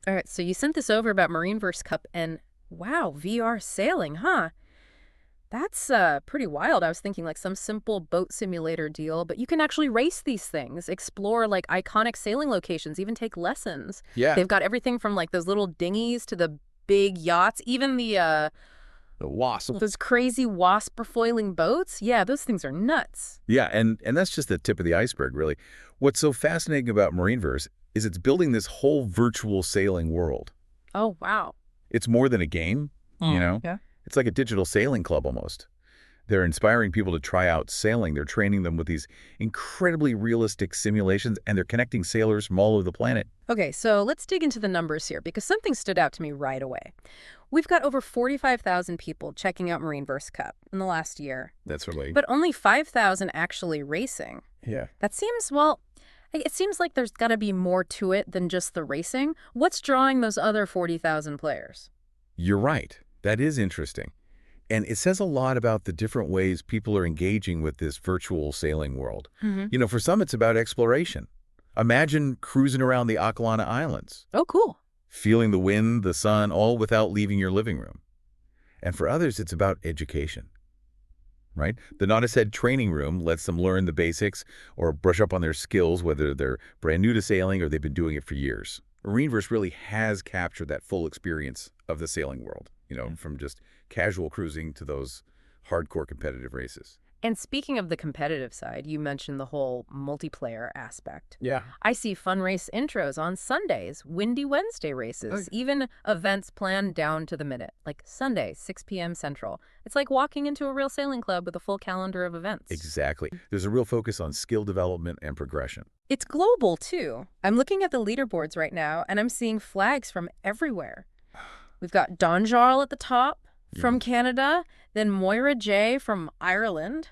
All right, so you sent this over about MarineVerse Cup, and wow, VR sailing, huh? That's pretty wild. I was thinking like some simple boat simulator deal, but you can actually race these things, explore like iconic sailing locations, even take lessons. Yeah, They've got everything from like those little dinghies to the big yachts, even the wasp. those crazy wasp foiling boats. Yeah, those things are nuts. Yeah, and that's just the tip of the iceberg, really. What's so fascinating about MarineVerse is it's building this whole virtual sailing world. Oh, wow. It's more than a game, you know? Yeah. It's like a digital sailing club almost. They're inspiring people to try out sailing. They're training them with these incredibly realistic simulations, and they're connecting sailors from all over the planet. Okay, so let's dig into the numbers here because something stood out to me right away. We've got over 45,000 people checking out MarineVerse Cup in the last year, That's really... but only 5,000 actually racing. Yeah. That seems, well, it seems like there's got to be more to it than just the racing. What's drawing those other 40,000 players? You're right. That is interesting. And it says a lot about the different ways people are engaging with this virtual sailing world. You know, for some, it's about exploration. Imagine cruising around the Akelana Islands, Oh, cool. feeling the wind, the sun, all without leaving your living room. And for others, it's about education, right? The Nautis Head training room lets them learn the basics or brush up on their skills, whether they're brand new to sailing or they've been doing it for years. MarineVerse really has captured that full experience of the sailing world, you know, from just casual cruising to those hardcore competitive races. And speaking of the competitive side, you mentioned the whole multiplayer aspect. Yeah. I see fun race intros on Sundays, Windy Wednesday races, even events planned down to the minute, like Sunday, 6 p.m. Central. It's like walking into a real sailing club with a full calendar of events. Exactly. There's a real focus on skill development and progression. It's global, too. I'm looking at the leaderboards right now, and I'm seeing flags from everywhere. We've got Don Jarl at the top from Canada, then Moira J from Ireland.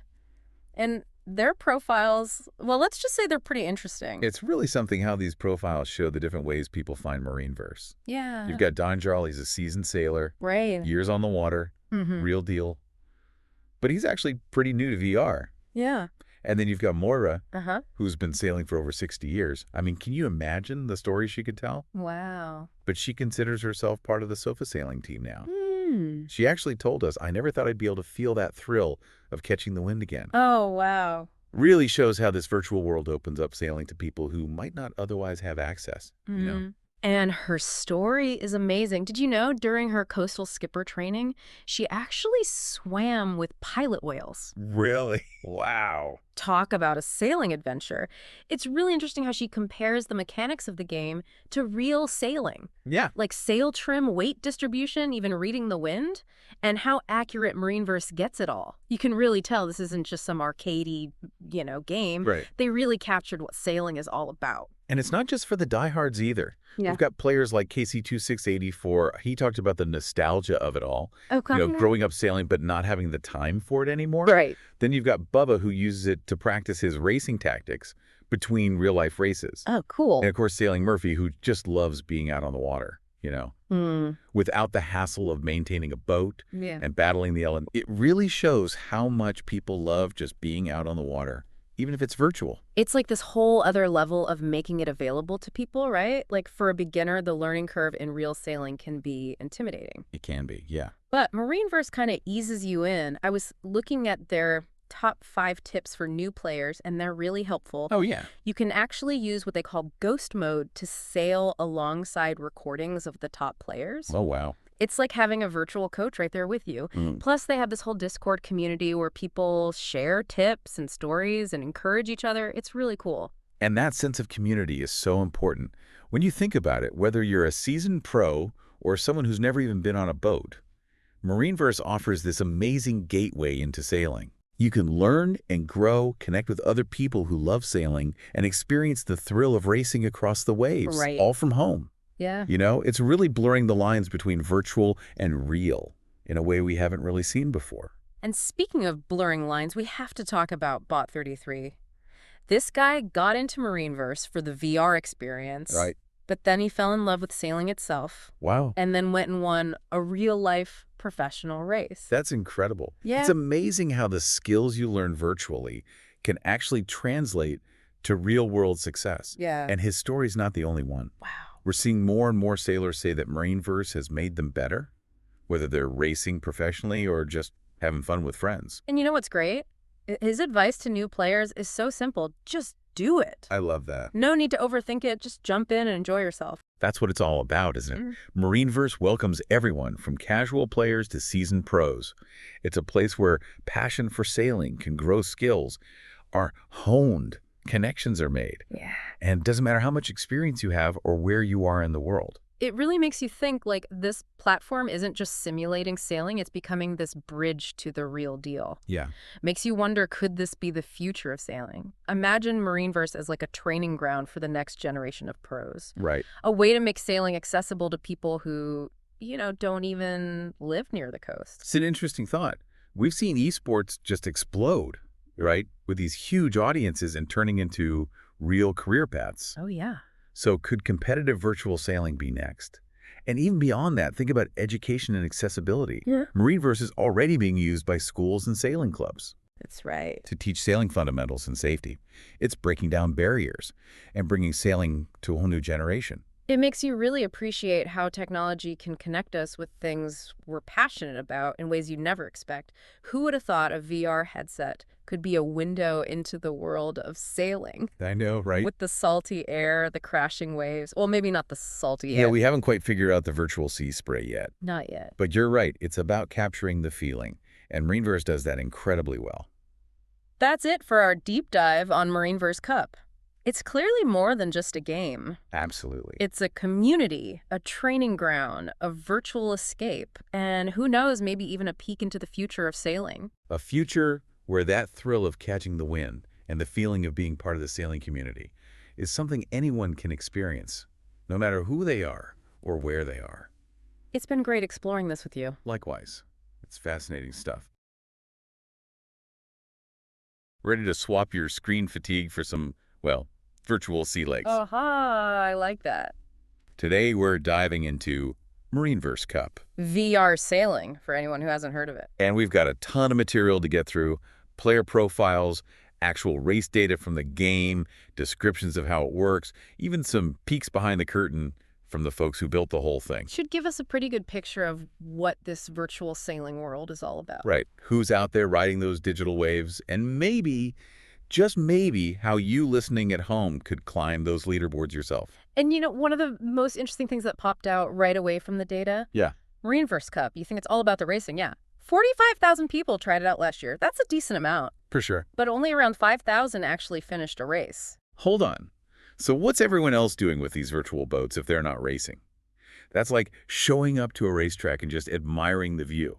And their profiles, well, let's just say they're pretty interesting. It's really something how these profiles show the different ways people find MarineVerse. Yeah. You've got Don Jarl, he's a seasoned sailor, Right. years on the water, real deal. But he's actually pretty new to VR. Yeah. And then you've got Moira, Uh-huh. who's been sailing for over 60 years. I mean, can you imagine the stories she could tell? Wow. But she considers herself part of the sofa sailing team now. Hmm. She actually told us, I never thought I'd be able to feel that thrill of catching the wind again. Oh, wow. Really shows how this virtual world opens up sailing to people who might not otherwise have access, you know? And her story is amazing. Did you know during her coastal skipper training, she actually swam with pilot whales? Really? Wow. Talk about a sailing adventure. It's really interesting how she compares the mechanics of the game to real sailing, Yeah. like sail trim, weight distribution, even reading the wind, and how accurate MarineVerse gets it all. You can really tell this isn't just some arcadey, game. Right. They really captured what sailing is all about. And it's not just for the diehards either. Yeah. We've got players like KC2684. He talked about the nostalgia of it all. Okay. You know, growing up sailing but not having the time for it anymore. Right. Then you've got Bubba, who uses it to practice his racing tactics between real-life races. Oh, cool. And, of course, Sailing Murphy, who just loves being out on the water, you know, without the hassle of maintaining a boat and battling the element. It really shows how much people love just being out on the water, even if it's virtual. It's like this whole other level of making it available to people, right? Like for a beginner, the learning curve in real sailing can be intimidating. It can be, yeah. But MarineVerse kind of eases you in. I was looking at their top 5 tips for new players, and they're really helpful. Oh, yeah. You can actually use what they call ghost mode to sail alongside recordings of the top players. Oh, wow. It's like having a virtual coach right there with you. Plus, they have this whole Discord community where people share tips and stories and encourage each other. It's really cool. And that sense of community is so important. When you think about it, whether you're a seasoned pro or someone who's never even been on a boat, MarineVerse offers this amazing gateway into sailing. You can learn and grow, connect with other people who love sailing, and experience the thrill of racing across the waves, Right. all from home. Yeah. You know, it's really blurring the lines between virtual and real in a way we haven't really seen before. And speaking of blurring lines, we have to talk about Bot33. This guy got into MarineVerse for the VR experience. Right. But then he fell in love with sailing itself. Wow. And then went and won a real-life professional race. That's incredible. Yeah. It's amazing how the skills you learn virtually can actually translate to real-world success. Yeah. And his story's not the only one. Wow. We're seeing more and more sailors say that MarineVerse has made them better, whether they're racing professionally or just having fun with friends. And you know what's great? His advice to new players is so simple. Just do it. I love that. No need to overthink it. Just jump in and enjoy yourself. That's what it's all about, isn't it? MarineVerse welcomes everyone from casual players to seasoned pros. It's a place where passion for sailing can grow skills, are honed, connections are made. Yeah. And it doesn't matter how much experience you have or where you are in the world. It really makes you think, like, this platform isn't just simulating sailing, it's becoming this bridge to the real deal. Yeah. Makes you wonder, could this be the future of sailing? Imagine MarineVerse as like a training ground for the next generation of pros. Right. A way to make sailing accessible to people who, don't even live near the coast. It's an interesting thought. We've seen esports just explode, right? With these huge audiences and turning into real career paths. Oh, yeah. So could competitive virtual sailing be next? And even beyond that, think about education and accessibility. Yeah. MarineVerse is already being used by schools and sailing clubs That's right. to teach sailing fundamentals and safety. It's breaking down barriers and bringing sailing to a whole new generation. It makes you really appreciate how technology can connect us with things we're passionate about in ways you'd never expect. Who would have thought a VR headset could be a window into the world of sailing? I know, right? With the salty air, the crashing waves. Well, maybe not the salty Yeah, air. we haven't quite figured out the virtual sea spray yet. Not yet. But you're right. It's about capturing the feeling. And MarineVerse does that incredibly well. That's it for our deep dive on MarineVerse Cup. It's clearly more than just a game. Absolutely. It's a community, a training ground, a virtual escape, and who knows, maybe even a peek into the future of sailing. A future where that thrill of catching the wind and the feeling of being part of the sailing community is something anyone can experience, no matter who they are or where they are. It's been great exploring this with you. Likewise, it's fascinating stuff. Ready to swap your screen fatigue for some, well, virtual sea legs. Aha, I like that. Today we're diving into MarineVerse Cup. VR sailing, for anyone who hasn't heard of it. And we've got a ton of material to get through, player profiles, actual race data from the game, descriptions of how it works, even some peeks behind the curtain from the folks who built the whole thing. Should give us a pretty good picture of what this virtual sailing world is all about. Right. Who's out there riding those digital waves, and maybe, just maybe, how you listening at home could climb those leaderboards yourself. And one of the most interesting things that popped out right away from the data? Yeah. MarineVerse Cup. You think it's all about the racing? Yeah. 45,000 people tried it out last year. That's a decent amount. For sure. But only around 5,000 actually finished a race. Hold on. So what's everyone else doing with these virtual boats if they're not racing? That's like showing up to a racetrack and just admiring the view.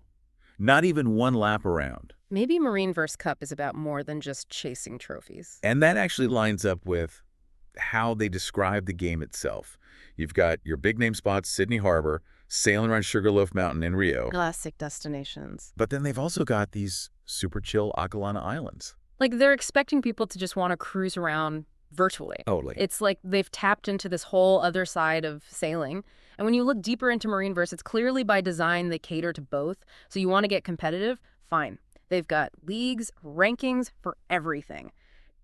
Not even one lap around. Maybe MarineVerse Cup is about more than just chasing trophies. And that actually lines up with how they describe the game itself. You've got your big name spots, Sydney Harbor, sailing around Sugarloaf Mountain in Rio. Classic destinations. But then they've also got these super chill Akelana Islands. Like, they're expecting people to just want to cruise around virtually. Totally. It's like they've tapped into this whole other side of sailing. And when you look deeper into MarineVerse, it's clearly by design they cater to both. So you want to get competitive? Fine. They've got leagues, rankings for everything.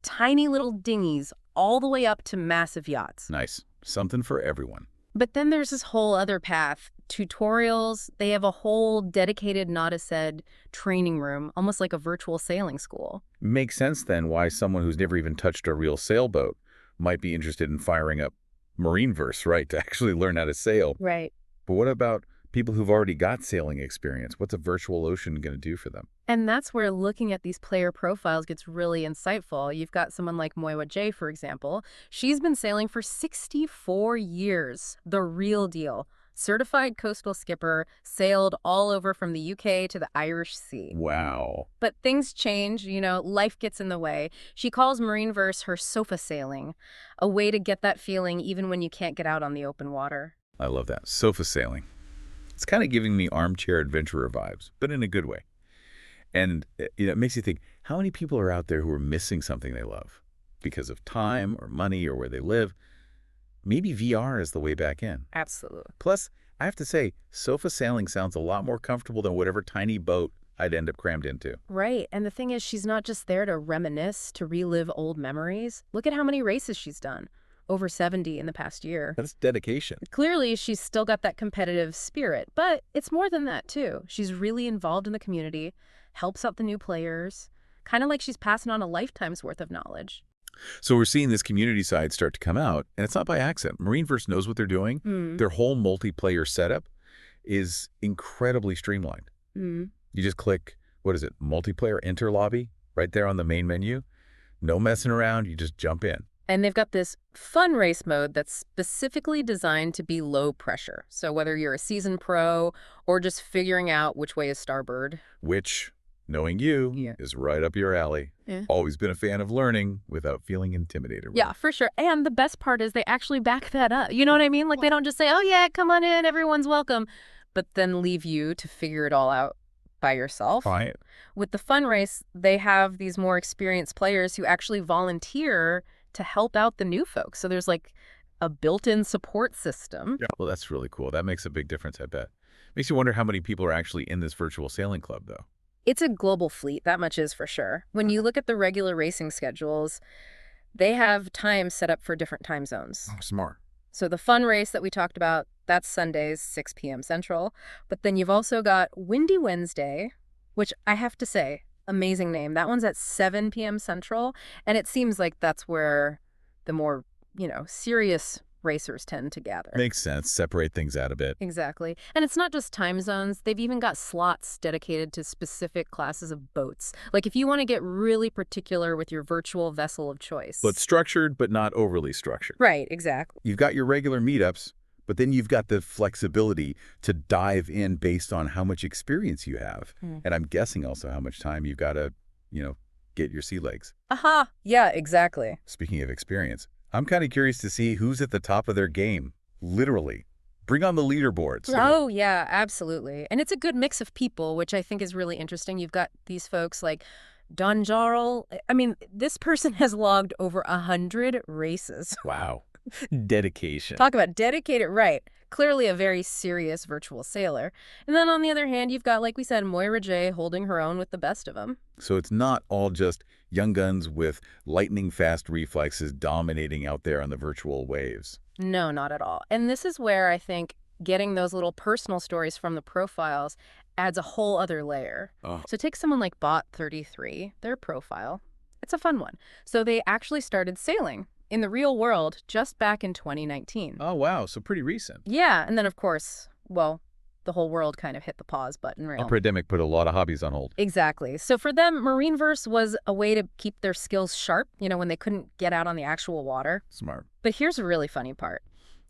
Tiny little dinghies all the way up to massive yachts. Nice. Something for everyone. But then there's this whole other path. Tutorials. They have a whole dedicated, not a said, training room, almost like a virtual sailing school. Makes sense then why someone who's never even touched a real sailboat might be interested in firing up MarineVerse, right, to actually learn how to sail. Right. But what about people who've already got sailing experience? What's a virtual ocean going to do for them? And that's where looking at these player profiles gets really insightful. You've got someone like Moira J, for example. She's been sailing for 64 years. The real deal. Certified coastal skipper, sailed all over from the UK to the Irish Sea. Wow. But things change, life gets in the way. She calls MarineVerse her sofa sailing, a way to get that feeling even when you can't get out on the open water. I love that. Sofa sailing. It's kind of giving me armchair adventurer vibes, but in a good way. And it makes you think, how many people are out there who are missing something they love because of time or money or where they live? Maybe VR is the way back in. Absolutely. Plus, I have to say, sofa sailing sounds a lot more comfortable than whatever tiny boat I'd end up crammed into. Right. And the thing is, she's not just there to reminisce, to relive old memories. Look at how many races she's done. over 70 in the past year. That's dedication. Clearly, she's still got that competitive spirit, but it's more than that, too. She's really involved in the community, helps out the new players, kind of like she's passing on a lifetime's worth of knowledge. So we're seeing this community side start to come out, and it's not by accident. MarineVerse knows what they're doing. Their whole multiplayer setup is incredibly streamlined. You just click, what is it, multiplayer enter lobby right there on the main menu. No messing around, you just jump in. And they've got this fun race mode that's specifically designed to be low pressure. So whether you're a seasoned pro or just figuring out which way is starboard. Which, knowing you, is right up your alley. Always been a fan of learning without feeling intimidated. Yeah, for sure. And the best part is they actually back that up. You know what I mean? Like, they don't just say, oh, yeah, come on in, everyone's welcome, but then leave you to figure it all out by yourself. Right. With the fun race, they have these more experienced players who actually volunteer to help out the new folks. So there's like a built-in support system. Yeah. Well, that's really cool. That makes a big difference, I bet. Makes you wonder how many people are actually in this virtual sailing club, though. It's a global fleet, that much is for sure. When you look at the regular racing schedules, they have times set up for different time zones. Oh, smart. So the fun race that we talked about, that's Sundays, 6 p.m. Central. But then you've also got Windy Wednesday, which I have to say, amazing name. That one's at 7 p.m. Central. And it seems like that's where the more, serious racers tend to gather. Makes sense. Separate things out a bit. Exactly. And it's not just time zones. They've even got slots dedicated to specific classes of boats. Like if you want to get really particular with your virtual vessel of choice. But structured, but not overly structured. Right, exactly. You've got your regular meetups, but then you've got the flexibility to dive in based on how much experience you have. And I'm guessing also how much time you've got to, get your sea legs. Aha. Yeah, exactly. Speaking of experience, I'm kind of curious to see who's at the top of their game. Literally. Bring on the leaderboards. Oh, yeah, absolutely. And it's a good mix of people, which I think is really interesting. You've got these folks like Don Jarl. I mean, this person has logged over 100 races. Wow. Dedication. Talk about dedicated, right. Clearly a very serious virtual sailor. And then on the other hand, you've got, like we said, Moira J holding her own with the best of them. So it's not all just young guns with lightning-fast reflexes dominating out there on the virtual waves. No, not at all. And this is where I think getting those little personal stories from the profiles adds a whole other layer. So take someone like Bot33, their profile. It's a fun one. So they actually started sailing in the real world just back in 2019. Oh, wow. So pretty recent. Yeah. And then, of course, well, the whole world kind of hit the pause button, right? A pandemic put a lot of hobbies on hold. Exactly. So for them, MarineVerse was a way to keep their skills sharp, when they couldn't get out on the actual water. Smart. But here's a really funny part.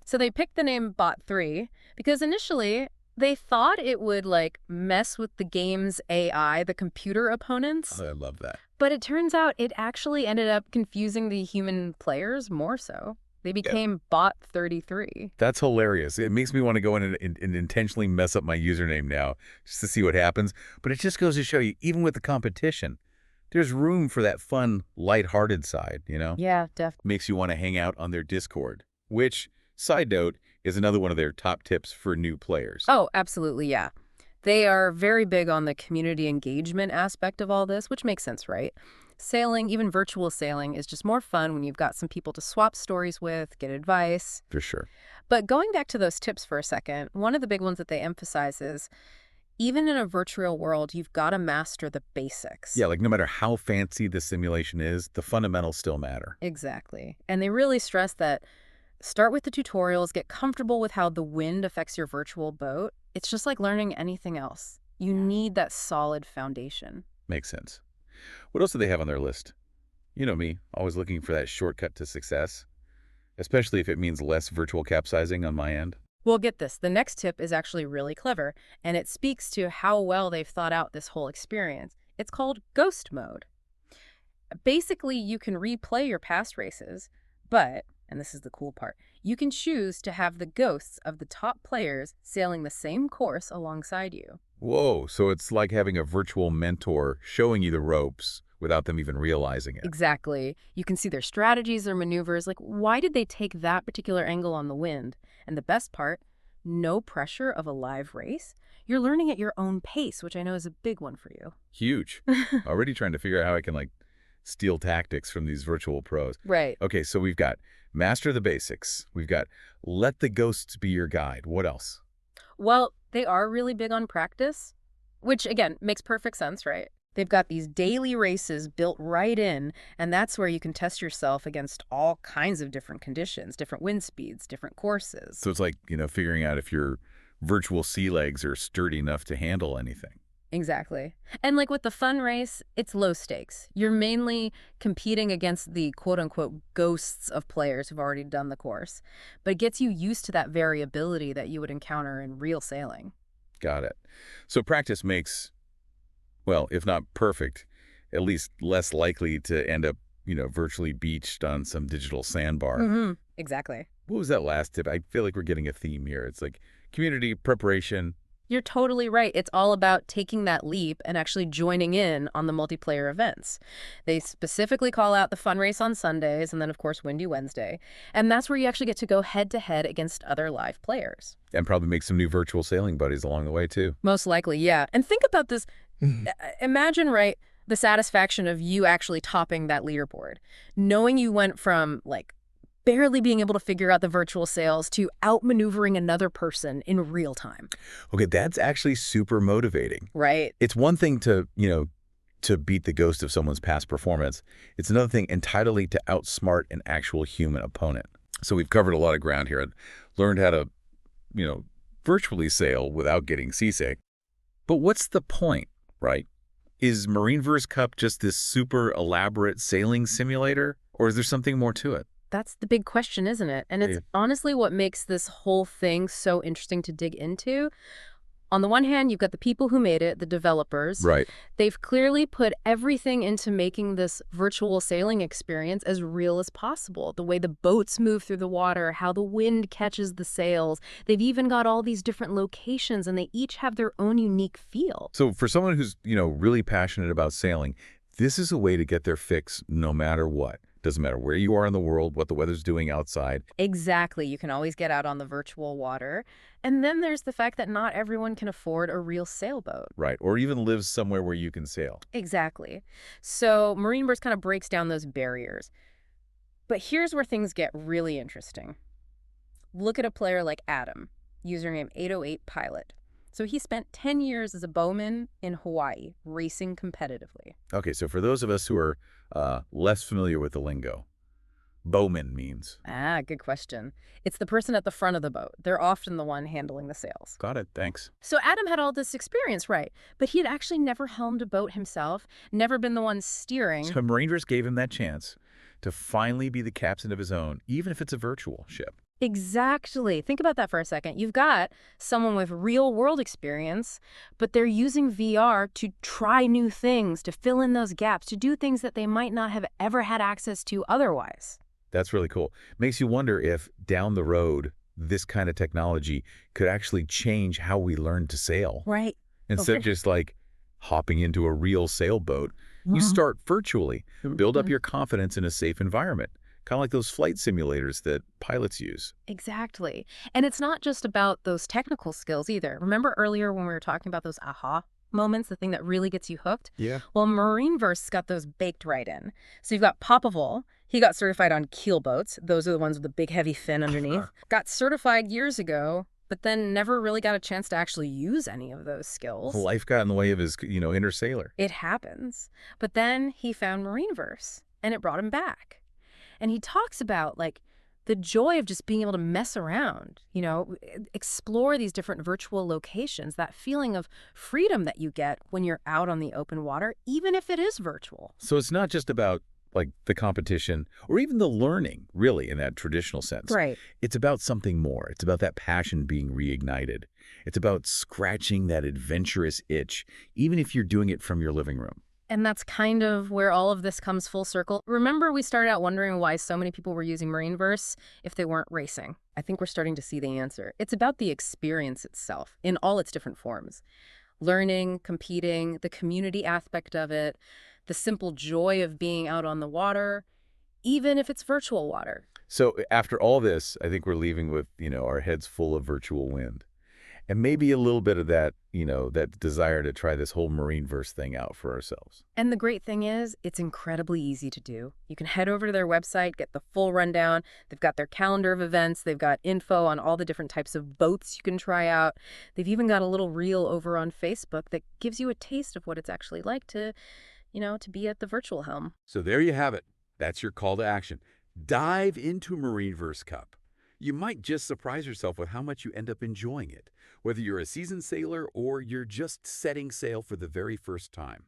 So they picked the name Bot3 because initially they thought it would mess with the game's AI, the computer opponents. Oh, I love that. But it turns out it actually ended up confusing the human players more so. They became Bot33. That's hilarious. It makes me want to go in and intentionally mess up my username now just to see what happens. But it just goes to show you, even with the competition, there's room for that fun, lighthearted side, Yeah, definitely. Makes you want to hang out on their Discord, which, side note, is another one of their top tips for new players. Oh, absolutely, yeah. They are very big on the community engagement aspect of all this, which makes sense, right? Sailing, even virtual sailing, is just more fun when you've got some people to swap stories with, get advice. For sure. But going back to those tips for a second, one of the big ones that they emphasize is even in a virtual world, you've got to master the basics. Yeah, no matter how fancy the simulation is, the fundamentals still matter. Exactly. And they really stress that start with the tutorials, get comfortable with how the wind affects your virtual boat. It's just like learning anything else. You need that solid foundation. Makes sense. What else do they have on their list? You know me, always looking for that shortcut to success, especially if it means less virtual capsizing on my end. Well, get this. The next tip is actually really clever, and it speaks to how well they've thought out this whole experience. It's called Ghost Mode. Basically, you can replay your past races, but, and this is the cool part, you can choose to have the ghosts of the top players sailing the same course alongside you. Whoa, so it's like having a virtual mentor showing you the ropes without them even realizing it. Exactly. You can see their strategies, their maneuvers, why did they take that particular angle on the wind? And the best part, no pressure of a live race. You're learning at your own pace, which I know is a big one for you. Huge. Already trying to figure out how I can, steal tactics from these virtual pros. Right. Okay, so we've got master the basics. We've got let the ghosts be your guide. What else? Well, they are really big on practice, which again makes perfect sense, right? They've got these daily races built right in, and that's where you can test yourself against all kinds of different conditions, different wind speeds, different courses. So it's like, figuring out if your virtual sea legs are sturdy enough to handle anything. Exactly. And like with the fun race, it's low stakes. You're mainly competing against the quote unquote ghosts of players who've already done the course, but it gets you used to that variability that you would encounter in real sailing. Got it. So practice makes, well, if not perfect, at least less likely to end up, virtually beached on some digital sandbar. Exactly. What was that last tip? I feel like we're getting a theme here. It's like community, preparation. You're totally right. It's all about taking that leap and actually joining in on the multiplayer events. They specifically call out the fun race on Sundays and then, of course, Windy Wednesday. And that's where you actually get to go head-to-head against other live players. And probably make some new virtual sailing buddies along the way, too. Most likely, yeah. And think about this. Imagine, right, the satisfaction of you actually topping that leaderboard, knowing you went from, like, barely being able to figure out the virtual sails to outmaneuvering another person in real time. Okay, that's actually super motivating. Right. It's one thing to, to beat the ghost of someone's past performance. It's another thing entirely to outsmart an actual human opponent. So we've covered a lot of ground here and learned how to, virtually sail without getting seasick. But what's the point, right? Is MarineVerse Cup just this super elaborate sailing simulator, or is there something more to it? That's the big question, isn't it? And it's honestly what makes this whole thing so interesting to dig into. On the one hand, you've got the people who made it, the developers. Right. They've clearly put everything into making this virtual sailing experience as real as possible. The way the boats move through the water, how the wind catches the sails. They've even got all these different locations, and they each have their own unique feel. So for someone who's, really passionate about sailing, this is a way to get their fix no matter what. Doesn't matter where you are in the world, what the weather's doing outside. Exactly. You can always get out on the virtual water. And then there's the fact that not everyone can afford a real sailboat. Right. Or even lives somewhere where you can sail. Exactly. So MarineVerse kind of breaks down those barriers. But here's where things get really interesting. Look at a player like Adam, username 808 Pilot. So he spent 10 years as a bowman in Hawaii, racing competitively. Okay, so for those of us who are less familiar with the lingo, bowman means? Good question. It's the person at the front of the boat. They're often the one handling the sails. Got it, thanks. So Adam had all this experience, right? But he had actually never helmed a boat himself, never been the one steering. So MarineVerse gave him that chance to finally be the captain of his own, even if it's a virtual ship. Exactly. Think about that for a second. You've got someone with real world experience, but they're using VR to try new things, to fill in those gaps, to do things that they might not have ever had access to otherwise. That's really cool. Makes you wonder if down the road, this kind of technology could actually change how we learn to sail. Right. Instead of just like hopping into a real sailboat, you start virtually, build up your confidence in a safe environment. Kind of like those flight simulators that pilots use. Exactly. And it's not just about those technical skills either. Remember earlier when we were talking about those aha moments, the thing that really gets you hooked? Yeah. Well, MarineVerse got those baked right in. So you've got Popple. He got certified on keel boats. Those are the ones with the big heavy fin underneath. Got certified years ago, but then never really got a chance to actually use any of those skills. Life got in the way of his, inner sailor. It happens. But then he found MarineVerse, and it brought him back. And he talks about, like, the joy of just being able to mess around, explore these different virtual locations, that feeling of freedom that you get when you're out on the open water, even if it is virtual. So it's not just about, like, the competition or even the learning, really, in that traditional sense. Right. It's about something more. It's about that passion being reignited. It's about scratching that adventurous itch, even if you're doing it from your living room. And that's kind of where all of this comes full circle. Remember, we started out wondering why so many people were using MarineVerse if they weren't racing. I think we're starting to see the answer. It's about the experience itself in all its different forms. Learning, competing, the community aspect of it, the simple joy of being out on the water, even if it's virtual water. So after all this, I think we're leaving with, our heads full of virtual wind. And maybe a little bit of that, that desire to try this whole MarineVerse thing out for ourselves. And the great thing is, it's incredibly easy to do. You can head over to their website, get the full rundown. They've got their calendar of events. They've got info on all the different types of boats you can try out. They've even got a little reel over on Facebook that gives you a taste of what it's actually like to be at the virtual helm. So there you have it. That's your call to action. Dive into MarineVerse Cup. You might just surprise yourself with how much you end up enjoying it, whether you're a seasoned sailor or you're just setting sail for the very first time.